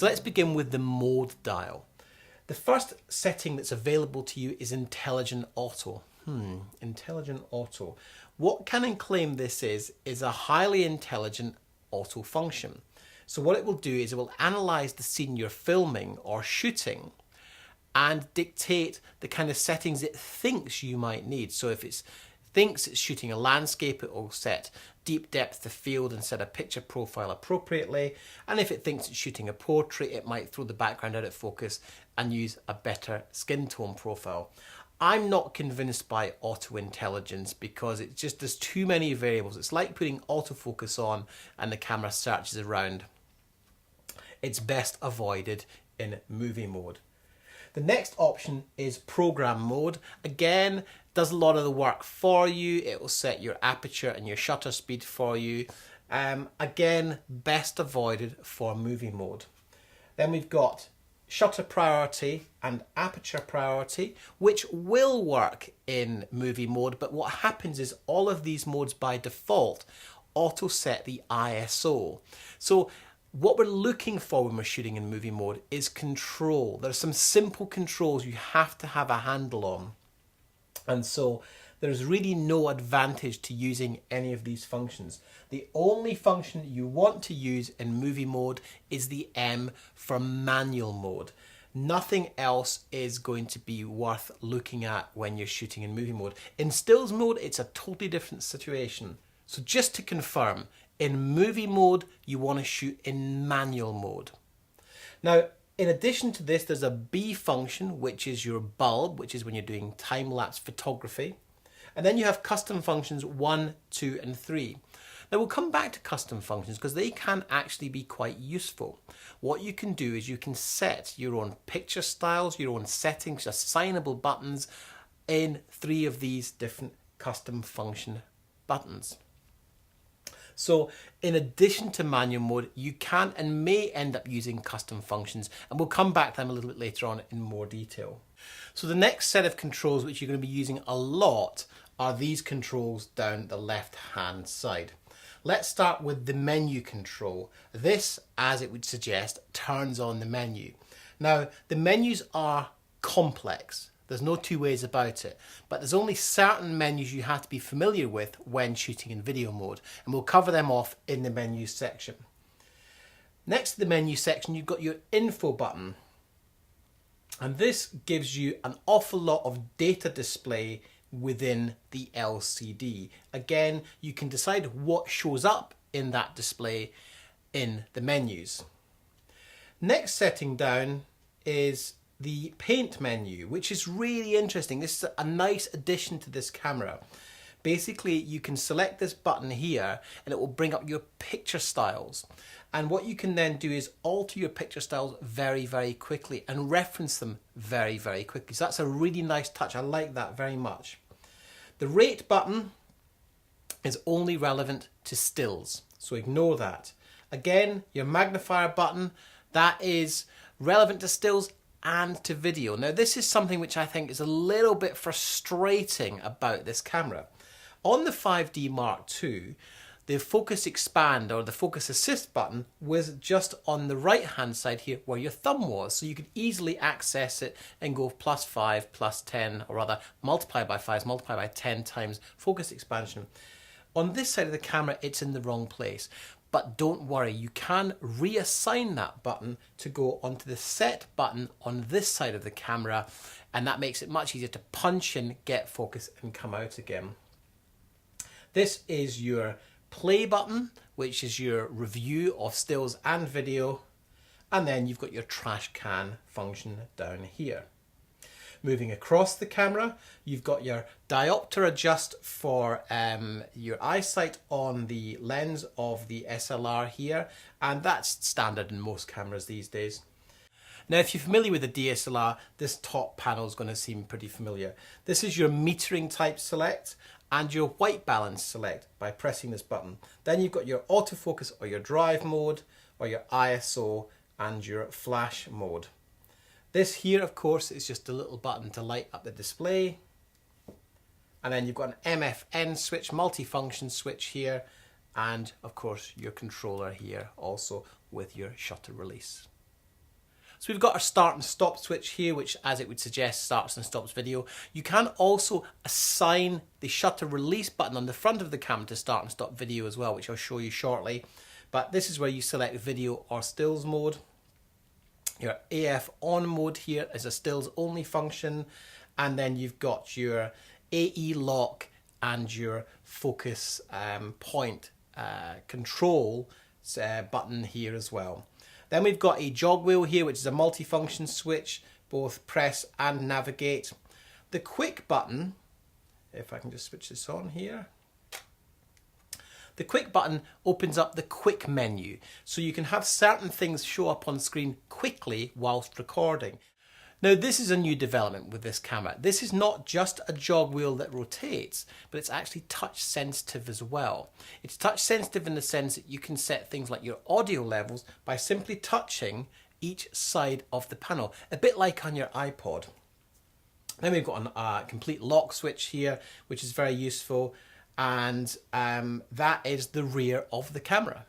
So let's begin with the mode dial. The first setting that's available to you is Intelligent Auto. Intelligent Auto. What Canon claim this is a highly intelligent auto function. So what it will do is it will analyze the scene you're filming or shooting and dictate the kind of settings it thinks you might need. So if it thinks it's shooting a landscape, it will set deep depth of field and set a picture profile appropriately. And if it thinks it's shooting a portrait, it might throw the background out of focus and use a better skin tone profile. I'm not convinced by auto intelligence because it just there's too many variables. It's like putting autofocus on and the camera searches around. It's best avoided in movie mode. The next option is program mode. Again, does a lot of the work for you. It will set your aperture and your shutter speed for you. Again, best avoided for movie mode. Then we've got shutter priority and aperture priority, which will work in movie mode, but what happens is all of these modes by default auto set the ISO. So what we're looking for when we're shooting in movie mode is control. There are some simple controls you have to have a handle on. And so there's really no advantage to using any of these functions. The only function you want to use in movie mode is the M for manual mode. Nothing else is going to be worth looking at when you're shooting in movie mode. In stills mode, it's a totally different situation. So just to confirm, in movie mode, you want to shoot in manual mode. Now, in addition to this, there's a B function, which is your bulb, which is when you're doing time-lapse photography. And then you have custom functions 1, 2, and 3. Now we'll come back to custom functions because they can actually be quite useful. What you can do is you can set your own picture styles, your own settings, assignable buttons in 3 of these different custom function buttons. So in addition to manual mode, you can and may end up using custom functions, and we'll come back to them a little bit later on in more detail. So the next set of controls which you're going to be using a lot are these controls down the left hand side. Let's start with the menu control. This, as it would suggest, turns on the menu. Now the menus are complex. There's no two ways about it, but there's only certain menus you have to be familiar with when shooting in video mode, and we'll cover them off in the menu section. Next to the menu section, you've got your info button, and this gives you an awful lot of data display within the LCD. Again, you can decide what shows up in that display in the menus. Next setting down is the paint menu, which is really interesting. This is a nice addition to this camera. Basically, you can select this button here and it will bring up your picture styles. And what you can then do is alter your picture styles very, very quickly and reference them very, very quickly. So that's a really nice touch. I like that very much. The rate button is only relevant to stills, so ignore that. Again, your magnifier button, that is relevant to stills and to video. Now this is something which I think is a little bit frustrating about this camera. On the 5D Mark II, the focus expand or the focus assist button was just on the right hand side here where your thumb was, so you could easily access it and go +5, +10, or rather multiply by 5, multiply by 10 times focus expansion. On this side of the camera it's in the wrong place. But don't worry, you can reassign that button to go onto the set button on this side of the camera, and that makes it much easier to punch in, get focus, and come out again. This is your play button, which is your review of stills and video, and then you've got your trash can function down here. Moving across the camera, you've got your diopter adjust for your eyesight on the lens of the SLR here, and that's standard in most cameras these days. Now, if you're familiar with the DSLR, this top panel is going to seem pretty familiar. This is your metering type select and your white balance select by pressing this button. Then you've got your autofocus or your drive mode, or your ISO and your flash mode. This here, of course, is just a little button to light up the display. And then you've got an MFN switch, multifunction switch here, and of course your controller here also with your shutter release. So we've got our start and stop switch here, which as it would suggest starts and stops video. You can also assign the shutter release button on the front of the camera to start and stop video as well, which I'll show you shortly. But this is where you select video or stills mode. Your AF on mode here is a stills only function, and then you've got your AE lock and your focus point control button here as well. Then we've got a jog wheel here, which is a multifunction switch, both press and navigate. The quick button, if I can just switch this on here. The quick button opens up the quick menu, so you can have certain things show up on screen quickly whilst recording. Now this is a new development with this camera. This is not just a jog wheel that rotates, but it's actually touch sensitive as well. It's touch sensitive in the sense that you can set things like your audio levels by simply touching each side of the panel, a bit like on your iPod. Then we've got a complete lock switch here, which is very useful, and that is the rear of the camera.